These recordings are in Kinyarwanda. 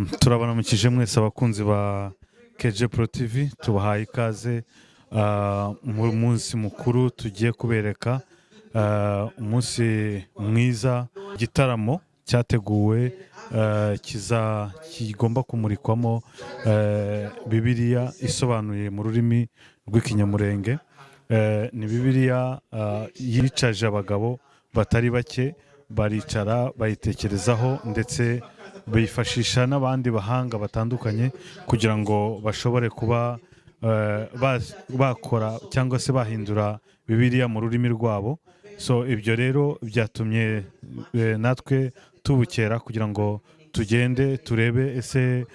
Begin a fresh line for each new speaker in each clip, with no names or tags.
Turabanamukije mwese abakunzi ba KG Pro TV, tubahaye ikaze mu munsi mukuru tugiye kubereka, umunsi mwiza, igitaramo cyateguwe kigomba kumurikwamo Bibiliya isobanuye mu rurimi rw'ikinyamulenge. Ni Bibiliya yicaje abagabo batari bake, baricara bayitekerezaho ndetse bifashisha n'abandi bahanga batandukanye kugira ngo bashobore kuba bakora cyangwa se bahindura Bibiliya mu rurimi rwabo. So ibyo rero byatumye natwe tubukera kugira ngo tugende turebe ese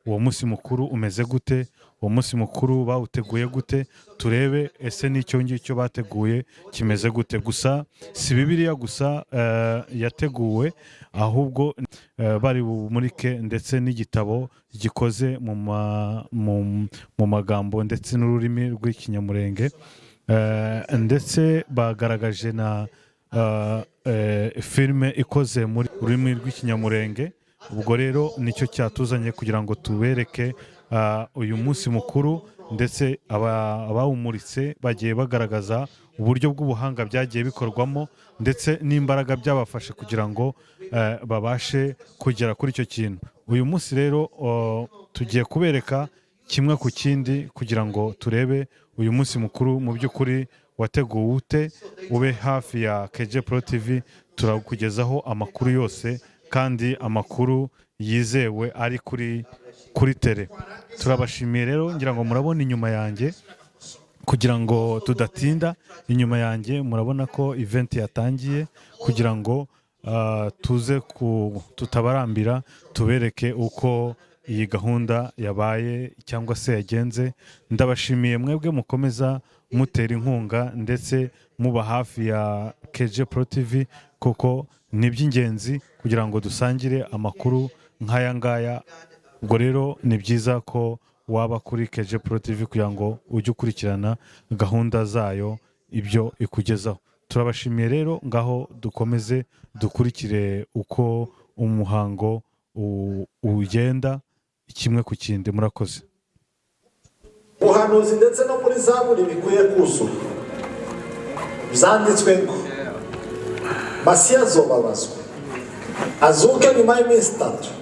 uwo munsi mukuru umeze gute, uwo munsi mukuru bawuteguye gute, turebe ese n'icyo ngicyo bateguye kimeze gute. Gusa si Bibiliya gusa yateguwe, ahubwo bari bumurike ndetse n'igitabo gikoze mu magambo ndetse n'ururimi rw'ikinyamulenge, ndetse bagaragaje na filime ikoze muri rurimi rw'ikinyamulenge. Ubwo rero nicyo cyatuzanye kugira ngo tubereke uyu munsi mukuru, ndetse abawumuritse bagiye bagaragaza uburyo bw'ubuhanga byagiye bikorwamo ndetse n'imbaraga byabafashe kugira ngo babashe kugera kuri icyo kintu. Uyu munsi rero tugiye kubereka kimwe ku kindi kugira ngo turebe uyu munsi mukuru mu by'ukuri wateguwe ute. Ube hafi ya KG Pro TV, turakugezaho amakuru yose kandi amakuru yizewe ari kuri tele. Turabashimiye rero, ngira ngo murabona inyuma yanjye, kugira ngo tudatinda, inyuma yanjye murabona ko event yatangiye, kugira ngo tutabarambira tubereke uko iyi gahunda yabaye cyangwa se yagenze. Ndabashimiye mwebwe mukomeza mutera inkunga ndetse muba hafi ya KG Pro TV, kuko ni iby'ingenzi kugira ngo dusangire amakuru nk'aya ngaya. Ubwo rero ni byiza ko waba kuri KG Pro TV kugira ngo ujye ukurikirana gahunda zayo, ibyo ikugezaho. Turabashimiye rero, ngaho dukomeze dukurikire uko umuhango ugenda kimwe ku kindi. Murakoze.
Ubuhanuzi ndetse no muri Zaburi bikwiye kuzura. Byanditswe ngo Masiya azobabazwa, azuke nyuma y'iminsi 3,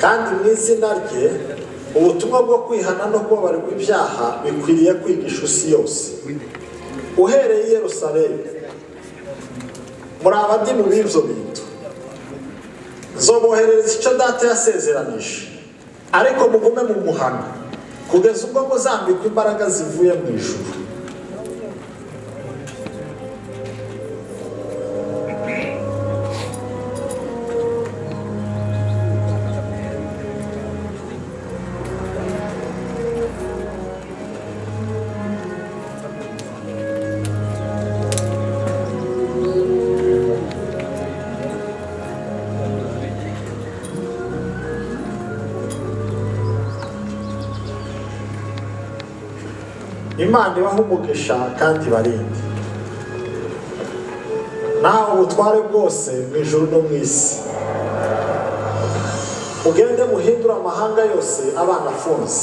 kandi mu izina rye ubutumwa bwo kwihana no kubabarirwa ibyaha bikwiriye kwigisha isi yose, uhereye i Yerusalemu. Muri abadimu b'ibyo bintu zoboherereza icyo data yasezeranije, ariko mugume mu muhanga kugeza ubwo muzambikwa imbaraga zivuye mu ijuru. Imana ibaha umugisha kandi barinde. Nawe ubutware bwose mu ijuru no mu isi. Ugende muhindura amahanga yose abana afunze,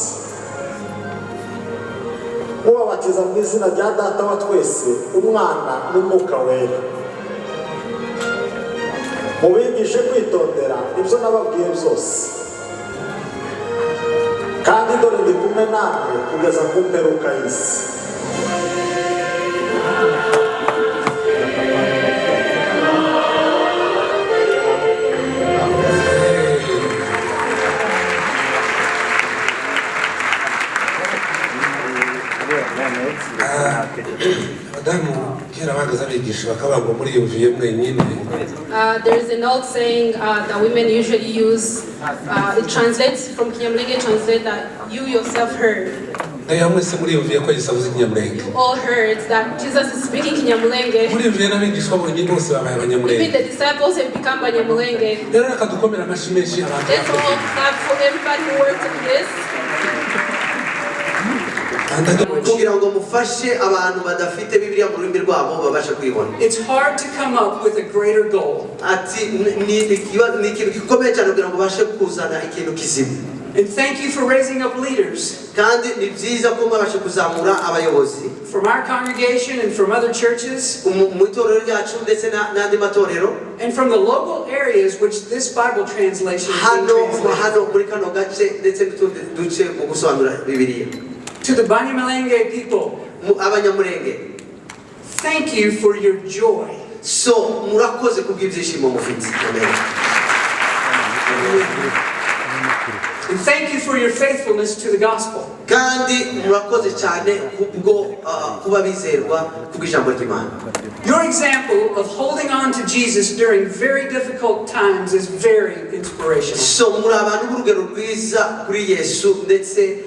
mubabatiza mu izina rya Data wa twese, Umwana n'Umwuka wera. Mubigishe kwitondera ibyo nababwiye byose, kandi dore ndi kumwe namwe kugeza ku mperuka y'isi.
There is an old saying that women usually use. It translates from Kinyamulenge, translate that you yourself heard. You all heard that Jesus is speaking Kinyamulenge. Even the disciples have become Banyamulenge. Let's all clap for everybody who worked on this.
kugira ngo mufashe abantu badafite Bibiliya mu rurimi rwabo babashe kwibona.
It's hard to come up with a greater goal.
Ati ni ikintu gikomeye cyane kugira ngo bashe kuzana ikintu kizima.
And thank you for raising up leaders.
Kandi ni byiza ko mwabashe kuzamura abayobozi
from our congregation and from other churches,
mu itorero ryacu ndetse n'andi matorero,
and from the local areas which this Bible translation is being translated.
hano muri kano gace ndetse n'utundi duce mu gusobanura Bibiliya.
To the Banyamulenge people,
abanyamulenge,
thank you for your joy.
So murakoze kubw'ibyishimo mufite.
And thank you for your faithfulness to the gospel.
Kandi murakoze cyane kubwo kuba bizerwa kubw'ijambo ry'Imana.
Your example of holding on to Jesus during very difficult times is very inspirational.
So muri abantu b'urugero rwiza kuri Yesu ndetse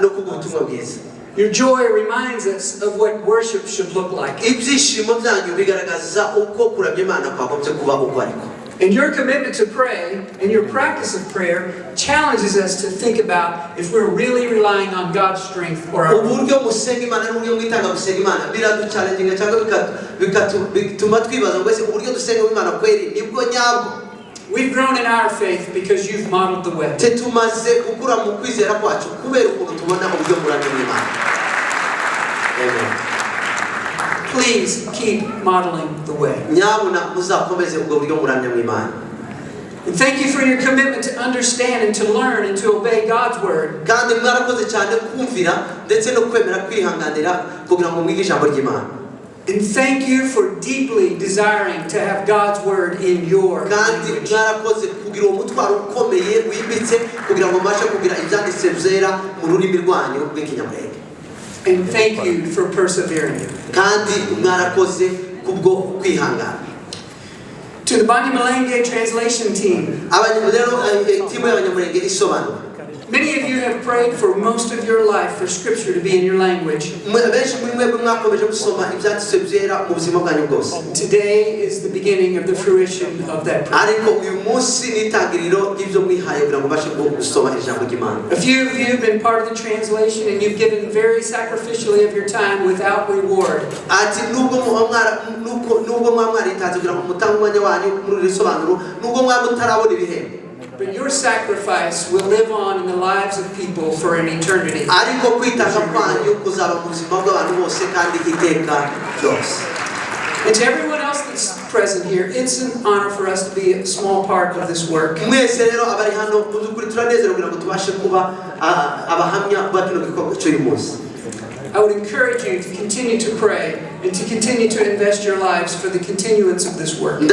no kubw'ubutumwa bwiza.
Your joy reminds us of what worship should look like.
Ibyishimo byanyu bigaragaza uko kuramya Imana kwagombye kuba uko ariko.
And your commitment to pray and your practice of prayer challenges us to think about if we're really relying on God's strength or our own.
Uburyo musenga Imana n'uburyo mwitanga gusenga Imana biraduchallenginga cyangwa bituma twibaza ngo ese uburyo dusenga Imana kweri nibwo nyabwo.
We've grown in our faith because you've modeled the way.
Tumaze gukura mu kwizera kwacu kubera ukuntu tubona uburyo muramya Imana. Amen.
Please keep modeling the way.
Nyabuna muzakomeze ubwo buryo muramya Imana.
And thank you for your commitment to understand and to learn and to obey God's word.
Kandi mwarakoze cyane kumvira ndetse no kwemera kwihanganira kugira ngo mwige ijambo ry'Imana.
And thank you for deeply desiring to have God's word in your
Kandi mwarakoze kugira umutwaro ukomeye wimbitse kugira ngo mubashe kugira ibyanditse byera mu rurimi rwanyu rw'ikinyamulenge.
And thank you for persevering.
Kandi mwarakoze kubwo kwihangana.
To the Banyamulenge translation team,
timu y'abanyamulenge isobanura.
many of you have prayed for most of your life for scripture to be in your language. Today is the beginning of the fruition of that prayer. A few of you have been part of the translation and you've given very sacrificially of your time without reward. But your sacrifice will live on in the lives of people for an eternity. And to everyone else that's present here, it's an honor for us to be a small part of this work. I would encourage you to continue to pray and to continue to invest your lives for the continuance of this work.
And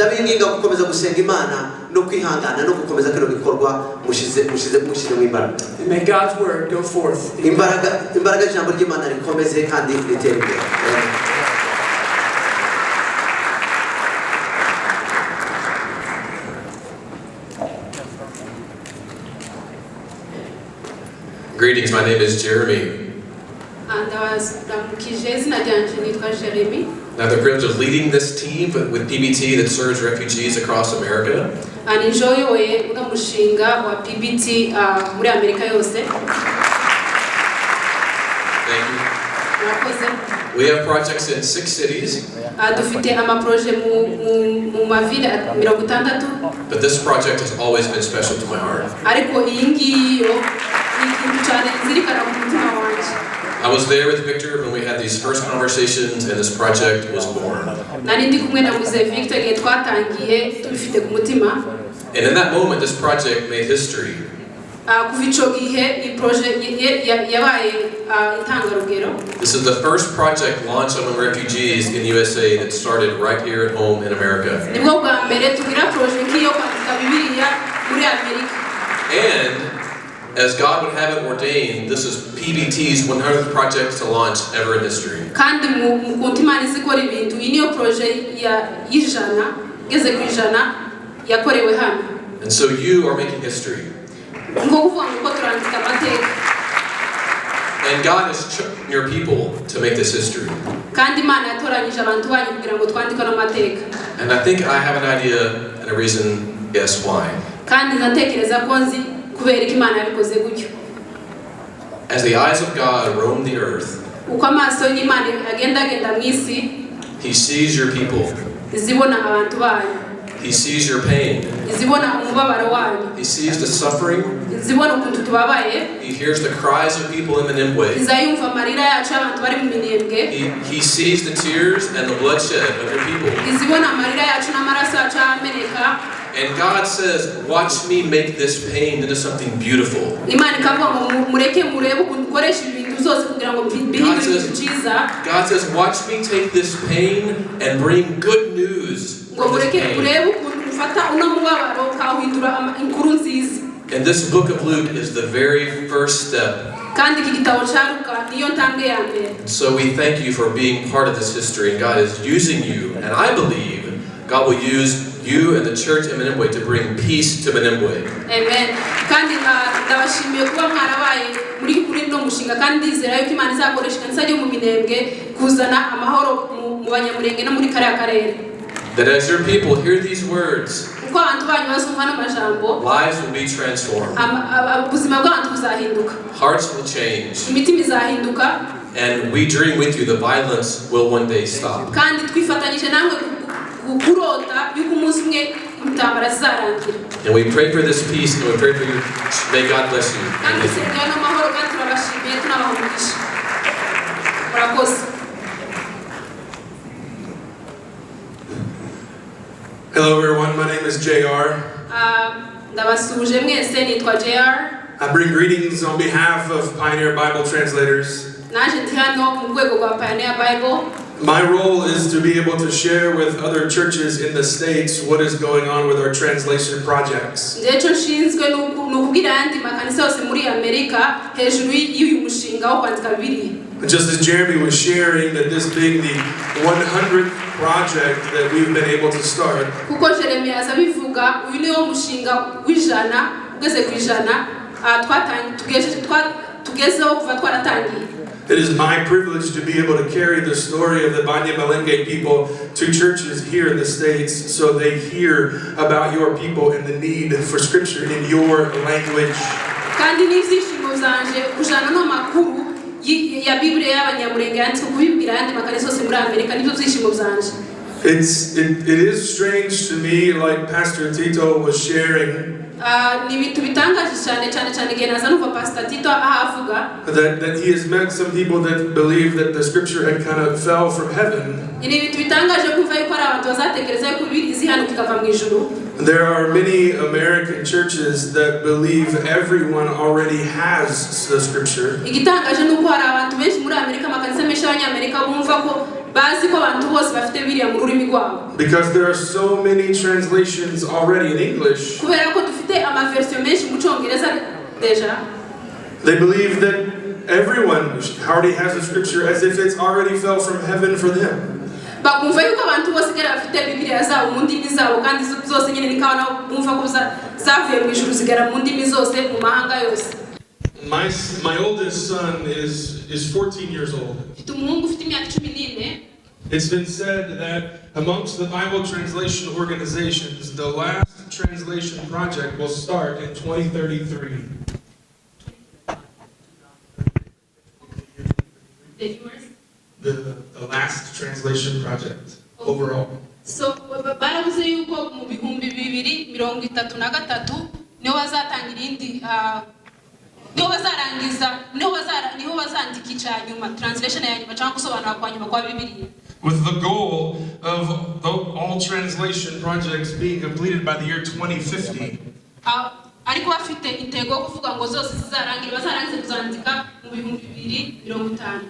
may God's word go forth.
Greetings, my name is Jeremy.
And I have
the privilege of leading this team with PBT that serves refugees across America.
And enjoy umushinga wa PBT muri Amerika yose.
Thank you. We have projects in 6 cities.
Dufite amaproje mu mavile 60.
But this project has always been special to my heart.
Ariko iyi ngiyo ikintu cyane nzirikana ku mutima wanje.
I was there with Victor when we had these first conversations and this project was born.
Nari ndi kumwe na muze Victor igihe twatangiye tubifite ku mutima.
And in that moment this project made history.
Kuva ico gihe iyi projet yabaye itangarugero.
This is the first project launched among refugees in USA that started right here at home in America.
Nibwo bwa mbere tugira projet nk'iyo kwandika Bibiliya muri Amerika.
And as God would have it ordained, this is PBT's 100th project to launch ever in history.
Kandi mu kuntimana izikora ibintu iyi niyo projet y'ijana geze ku ijana yakorewe hano.
And so you are making history.
Ngo kuvuga ngo turandika amateka.
And God has chosen your people to make this history.
Kandi Imana yatoranyije abantu banyu kugira ngo twandike amateka.
And I think I have an idea and a reason, yes, why.
Kandi natekereza ko nzi kubera ko Imana yabikoze gutyo.
As the eyes of God roam the earth,
uko amaso y'Imana agendagenda mu isi
He sees your people.
izibona abantu bayo,
He sees your pain.
izibona umubabaro wanyu,
He sees the suffering.
izibona ukuntu tubabaye,
He hears the cries of people in Minembwe.
izayumva amarira yacu y'abantu bari mu Minembwe,
He sees the tears and the bloodshed of your people.
izibona amarira yacu n'amaraso yacu ameneka.
And God says, watch me make this pain into something beautiful.
Imana ikavuga ngo mureke murebe ukuntu ukoresha ibintu zose kugira ngo bihindure ibintu cyiza.
God says, watch me take this pain and bring good news.
Ngo mureke murebe ukuntu ufata uno mubabaro ukawuhindura inkuru nziza.
And this book of Luke is the very first step.
Kandi iki gitabo cya Luka niyo ntambwe ya mbere.
So we thank you for being part of this history, and God is using you. And I believe God will use you and the church in Minembwe to bring peace to Minembwe.
Amen. Kandi ndabashimiye kuba mwarabaye muri no mushinga kandi ndizera yuko Imana izakoresha kanisa ryo mu Minembwe kuzana amahoro mu Banyamulenge no muri kariya karere.
That as your people hear these words,
Uko abantu banyu bazumva no majambo,
lives will be transformed.
ubuzima bw'abantu buzahinduka.
Hearts will change.
Imitima izahinduka.
And we dream with you the violence will one day stop.
Kandi twifatanyije namwe kurota yuko umunsi umwe intambara zizarangira.
And we pray for this peace, and we pray for you. May God bless you.
Kandi dusenga n'amahoro kandi turabashimiye tunabahumugisha. Murakoze.
Hello everyone, my name is JR.
Ndabasuje mwese nitwa JR.
I bring greetings on behalf of Pioneer Bible Translators.
Naje ndi hano mu rwego rwa Pioneer Bible.
My role is to be able to share with other churches in the States what is going on with our translation projects.
Ndecyo nshinzwe n'ukubwira ayandi makanisa yose muri Amerika hejuru y'uyu mushinga wo kwandika Bibiliya.
Just as Jeremy was sharing that this being the 100th project that we've been able to start,
kuko Jeremy azabivuga uyu niwo mushinga w'ijana ugeze ku ijana tugezeho kuva twaratangiye.
it is my privilege to be able to carry the story of the Banyamulenge people to churches here in the States so they hear about your people and the need for scripture in your language.
Kandi n'ibyishimo zanje kujana no makuru ya Bibiliya y'Abanyamulenge yanditswe kubibwira ayandi makanisa yose muri Amerika nibyo byishimo zanje.
It is strange to me, like Pastor Tito was sharing,
Ni ibintu bitangaje cyane igihe naza numva Pastor Tito ahavuga
that he has met some people that believe that the scripture had kind of fell from heaven.
ni ibintu bitangaje kumva yuko ari abantu bazatekereza yuko Bibiliya izihanuka ikava mu ijuru.
There are many American churches that believe everyone already has the scripture.
Igitangaje nuko hari abantu benshi muri Amerika amakanisa menshi y'Abanyamerika bumva ko bazi ko abantu bose bafite Bibiliya mu rurimi rwabo.
Because there are so many translations already in English.
Kubera ko dufite amaversion menshi mu Cyongereza deja.
They believe that everyone already has the scripture as if it's already fell from heaven for them.
Bakumva yuko abantu bose gara bafite Bibiliya zabo mu ndimi zabo kandi zose nyine nikabana bumva ko zavuye mu ijuru zigara mu ndimi zose mu mahanga yose.
My oldest son is 14 years old.
Mfite umuhungu ufite imyaka 14.
It's been said that amongst the Bible translation organizations, the last translation project will start in 2033. The last translation project overall.
So baravuze yuko mu bihumbi 2033 niho bazatangira indi niho bazandika icyanyuma translation ya nyuma cyangwa gusobanura kwa nyuma kwa Bibiliya.
With the goal of all translation projects being completed by the year 2050.
Ariko bafite intego yo kuvuga ngo zose bazarangiza kuzandika mu bihumbi 2050.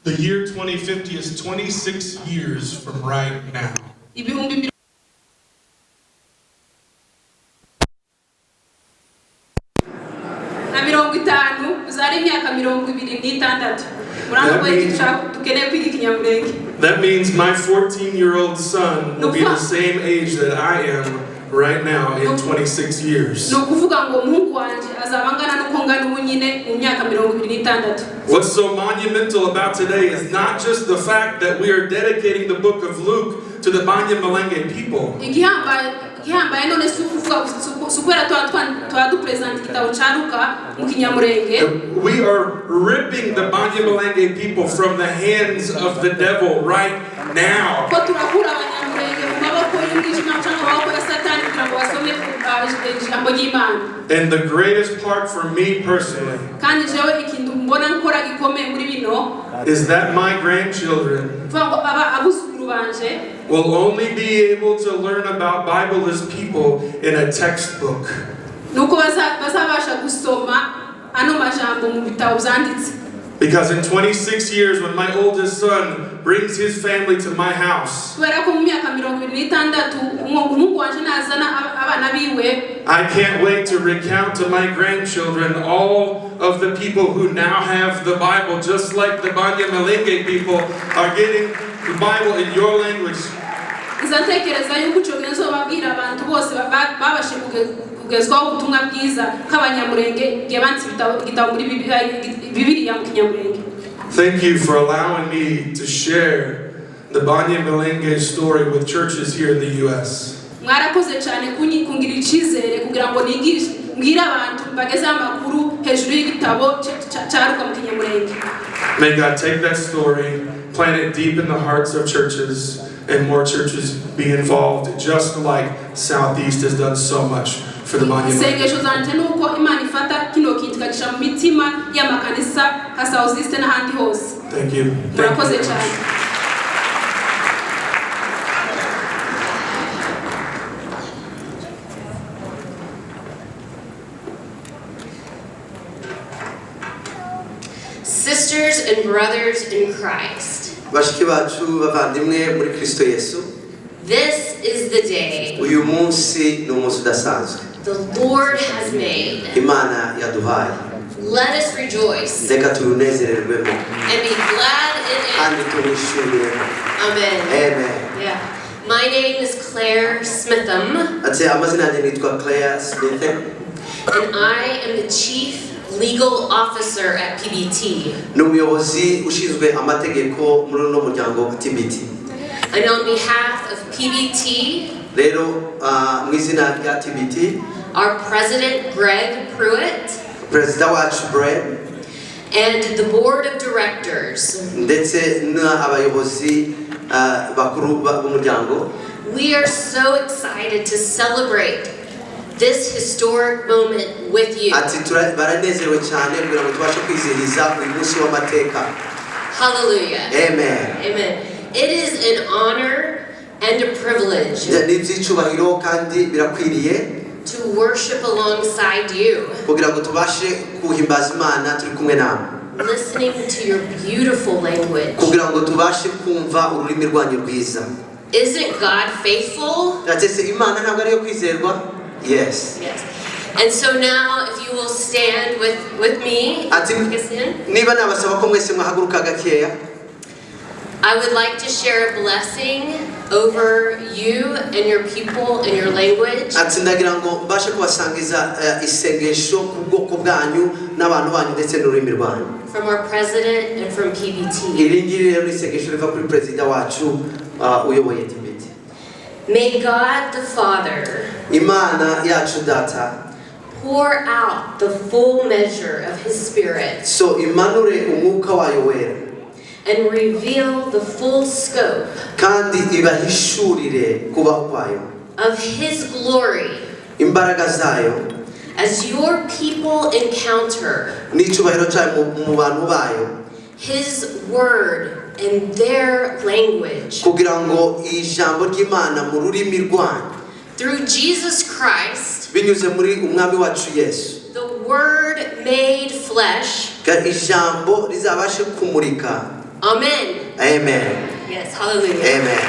The year 2050 is 26 years from right now.
Ibihumbi na 50 uzari imyaka 26.
That means my 14-year-old son will be the same age that I am right now in 26 years. What's so monumental about today is not just the fact that we are dedicating the book of Luke to the Banyamulenge people.
gihambaye none sukuvuga sukwera twa dupresent igitabo caruka mu Kinyamurenge.
We are ripping the Banyamulenge people from the hands of the devil right now.
Ko turakura abanyamurenge mu maboko y'umwijima cyangwa maboko ya Satani kugira ngo basome ijambo ry'Imana.
And the greatest part for me personally
Kandi jewe ikintu mbona nkora gikomeye muri bino
is that my grandchildren
abuzukuru banje
will only be able to learn about Bible-less people in a textbook.
nuko bazabasha gusoma ano majambo mu bitabo byanditse.
Because in 26 years, when my oldest son brings his family to my house,
kubera ko mu myaka 26 umuhungu wanje nazana abana biwe,
I can't wait to recount to my grandchildren all of the people who now have the Bible, just like the Banyamulenge people are getting the Bible in your language.
nzatekereza yuko cyo nzobabwira abantu bose babashe kugezwaho ubutumwa bwiza k'abanyamurenge yabanze igitabo muri Bibiliya mu Kinyamurenge.
Thank you for allowing me to share the Banyamulenge story with churches here in the U.S.
Mwarakoze cyane kungira icizere kugira ngo mbwira abantu bageze amakuru hejuru y'igitabo cyaruka mu Kinyamurenge.
May God take that story, plant it deep in the hearts of churches, and more churches be involved, just like Southeast has done so much for the Banyamulenge.
Isengesho zanje nuko Imana ifata kino kintu kagisha mu mitima y'amakanisa ka Southeast n'ahandi hose.
Thank you.
Mwarakoze cyane.
Sisters and brothers in Christ,
bashiki bacu bavandimwe muri Kristo Yesu,
this is the day
uyu munsi ni umunsi udasanzwe
the Lord has made.
Imana yaduhaye.
Let us rejoice
Reka tunezererwemo
and be glad in
kandi
it.
tunishimire.
Amen.
Amen.
Yeah. My name is Claire Smitham,
Ati amazina yanjye nitwa Claire Smith,
and I am the Chief Legal Officer at PBT.
ni umuyobozi ushinzwe amategeko muri uno muryango TBT.
And on behalf of PBT,
Rero mu izina rya TBT,
our President Greg Pruitt,
perezida wacu Brad
and the Board of Directors,
ndetse n'abayobozi bakuru b'umuryango,
we are so excited to celebrate this historic moment with you.
ati baranezerewe cyane kugira ngo tubashe kwizihiza uyu munsi w'amateka.
Hallelujah.
Amen.
Amen. It is an honor and a privilege
Ni iby'icyubahiro kandi birakwiriye
to worship alongside you,
kugira ngo tubashe kuhimbaza Imana turi kumwe nawe,
listening to your beautiful language.
kugira ngo tubashe kumva ururimi rwanyu rwiza.
Isn't God faithful?
Ese Imana ntabwo ari iyo kwizerwa? Yes.
Yes. And so now, if you will stand with me,
Ati niba nabasaba ko mwese mwahaguruka gakeya,
I would like to share a blessing over you and your people and your language.
ati ndagira ngo mbashe kubasangiza isengesho ku bwoko bwanyu n'abantu banyu ndetse n'ururimi rwanyu.
From our president and from PBT.
Iri ngiri rero ni isengesho riva kuri perezida wacu uyoboye TBT.
May God the Father
Imana yacu data
pour out the full measure of His Spirit
so imanure umwuka wayo wera
and reveal the full scope
kandi ibahishurire kubaho kwayo
of His glory
imbaraga zayo
as your people encounter
n'icyubahiro cyayo mu bantu bayo
His word in their language
kugira ngo ijambo ry'Imana mu rurimi rwanyu
through Jesus Christ,
binyuze muri umwami wacu Yesu,
the word made flesh.
ijambo rizabashe kumurika.
Amen.
Amen.
Yes, hallelujah.
Amen.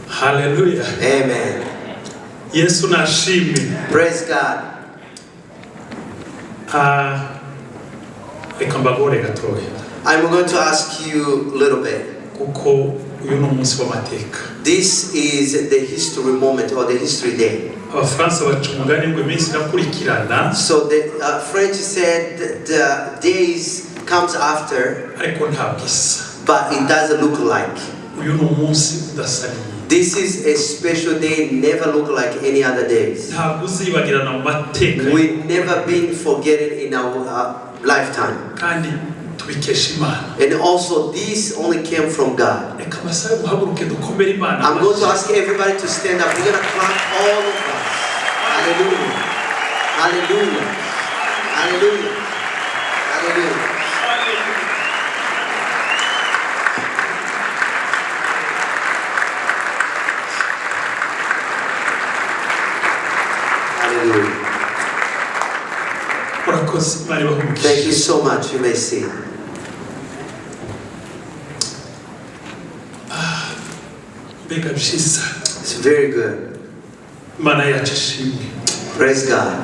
Hallelujah.
Amen.
Yesu nashimwe.
Praise God.
Reka mbagore gatoya.
I'm going to ask you a little bit.
kuko uyu ni umunsi w'amateka.
This is the history moment or the history day.
Abafaransa baca umugani ngo iminsi irakurikirana.
So the French said the days comes after,
ariko ntabwo isa.
but it doesn't look like.
Uyu ni umunsi udasaniye.
This is a special day, never look like any other days.
Ntabwo uzibagirana mu mateka.
We've never been forgotten in our lifetime.
kandi tubikesha Imana.
And also this only came from God.
Reka basabe muhaguruke dukomere Imana.
I'm going to ask everybody to stand up. We're going to clap, all of us. Hallelujah. Hallelujah. Hallelujah. Hallelujah. Hallelujah. Thank you so much. You may see. It's very good. Praise God.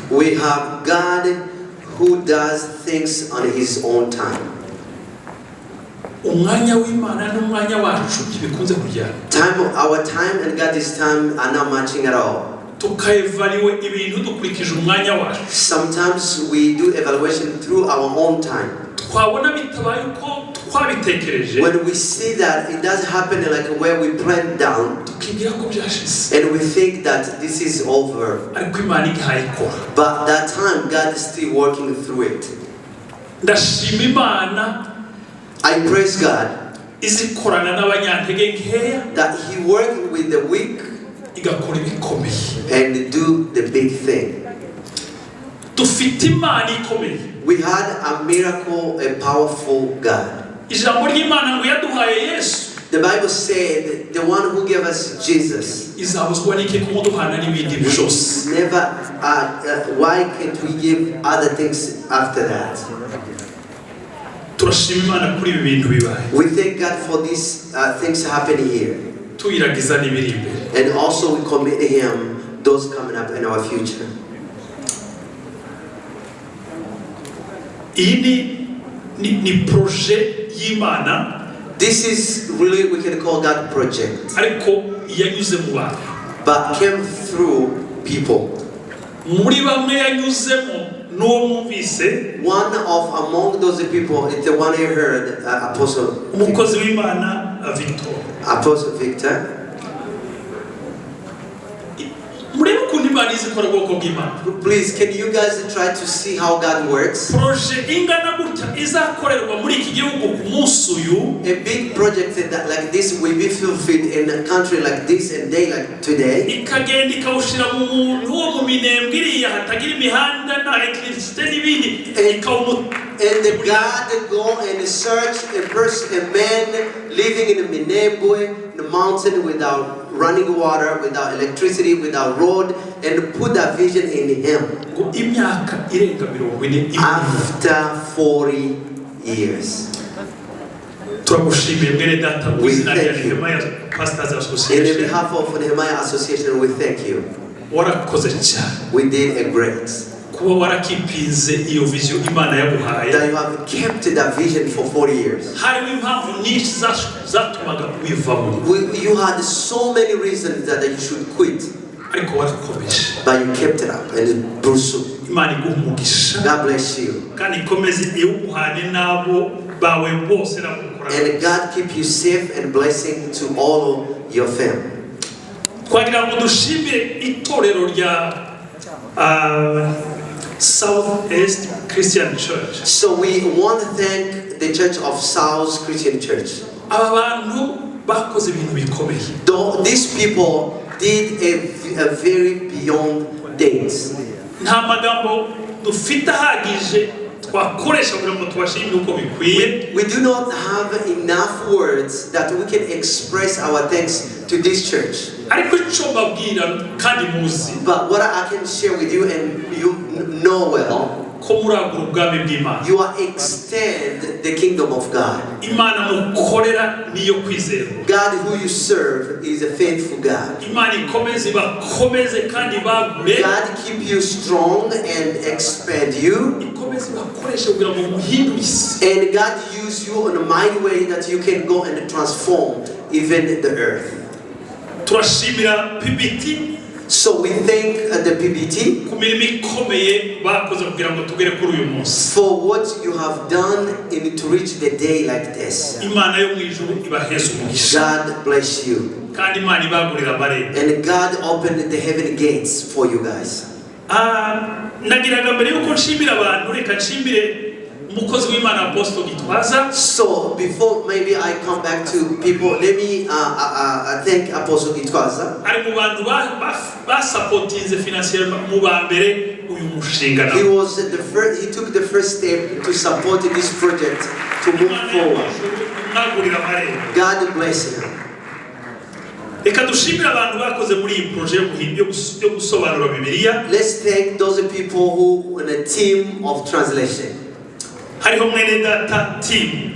We have God who does things on His own time. Our time and God's time are not matching at all. Sometimes we do evaluation through our own time. When we see that it doesn't happen like where we planned down, and we think that this is over, but that time God is still working through it. I praise God that He worked with the weak and do the big thing. We had a miracle, a powerful God. The Bible said the one who gave us Jesus never, why can't we give other things after that? We thank God for these things happening here. And also we commit Him those coming up in our future. This is really, we can call God project. But came through people. One of among those people is the one you heard, Apostle Victor. Please, can you guys try to see how God works? A big project like this will be fulfilled in a country like this and day like today. And the God go and search a person, a man living in a Minembwe, in the mountain without running water, without electricity, without road, and put that vision in him. After 40 years. We thank you. In behalf of the Nehemiah Association, we thank you. We did a great. That you have kept that vision for 40 years. You had so many reasons that you should quit. But you kept it up and pursued. God bless you. And God keep you safe and blessing to all your family.
Southeast Christian Church.
So we want to thank the Church of South Christian Church. Though these people did a very beyond things. We do not have enough words that we can express our thanks to this church. But what I can share with you, and you know well,
You are extend the kingdom of God. God who you serve is a faithful God. God keep you strong and expand you. And God use you in a mighty way that you can go and transform even the earth. So we thank the PBT for what you have done to reach the day like this. God bless you. And God opened the heaven gates for you guys. So before maybe I come back to people, let me thank Apostle Gitwaza. He was the first. He took the first step to support this project to move forward. God bless him. Let's thank those people who in a team of translation. Team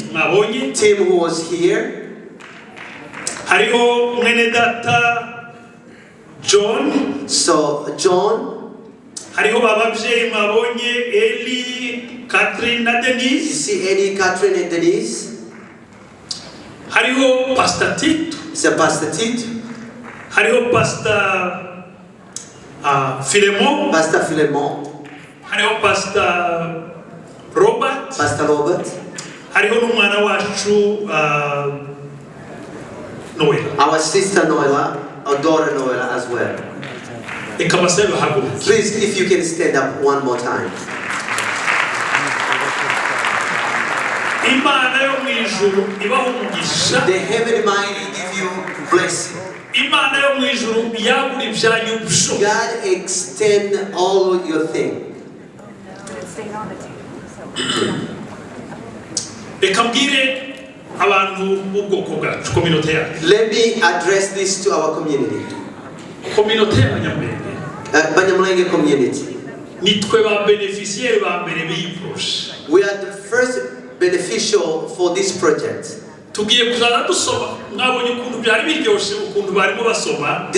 who was here.
John.
So John.
Eli, Catherine and Denise.
You see Eli, Catherine and Denise.
Pastor Tito.
It's a Pastor Tito.
Pastor Philemon.
Pastor Philemon.
Pastor Robert.
Pastor Robert. Our sister Noela, our daughter Noela as well. Please, if you can stand up one more time. The heavenly mighty give you blessing. God extend all your things. Let me address this to our community. Banyamulenge community. We are the first beneficial for this project. Did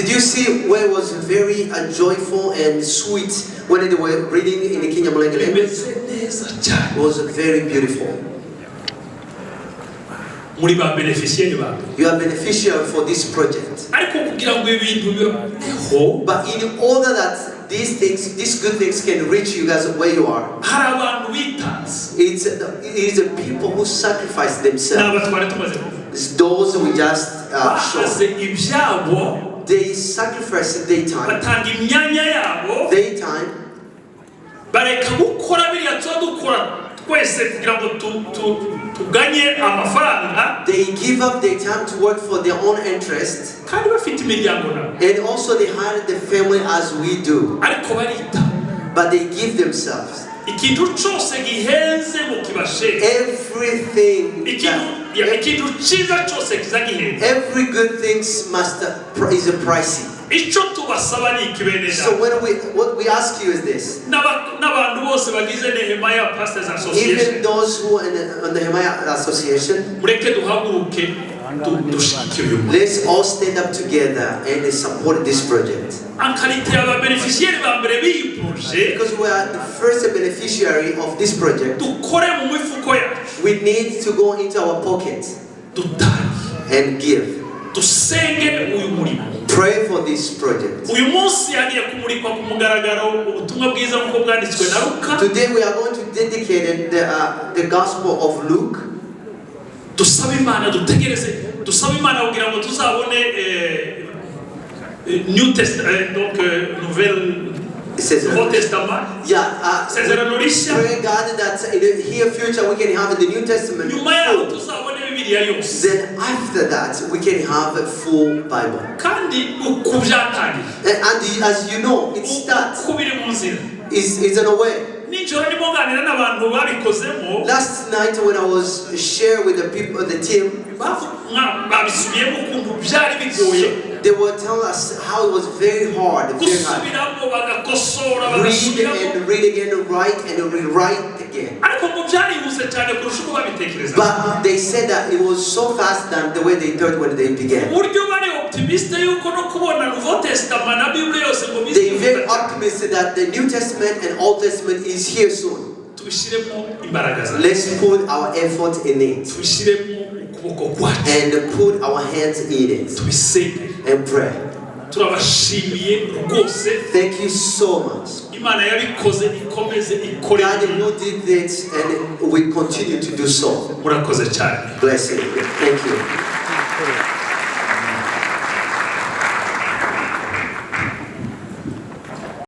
you see where it was very joyful and sweet when they were reading in the Kinyamulenge language? It was very beautiful. You are beneficial for this project. But in order that these things, these good things can reach you guys where you are, it is the people who sacrifice themselves. It's those who just show. They sacrifice their time. They give up their time to work for their own interest, and also they hire the family as we do, but they give themselves everything. Every good thing is a pricey. So what we ask you is this: even those who are in the Nehemiah Association, let's all stand up together and support this project. Because we are the first beneficiary of this project, we need to go into our pockets and give. Pray for this project. Today we are going to dedicate the Gospel of Luke.
New Testament, donc Nouveau Testament.
Yeah, pray God that in the near future we can have the New Testament full. Then after that we can have a full Bible. And as you know, it starts. It's in a way. Last night when I was sharing with the people, the team, They were telling us how it was very hard. Read and read again, write and rewrite again. But they said that it was so fast than the way they thought when they began. They were very optimistic that the New Testament and Old Testament is here soon. Let's put our effort in it and put our hands in it and pray. Thank you so much. God who did this and we continue to do so. Bless you. Thank you.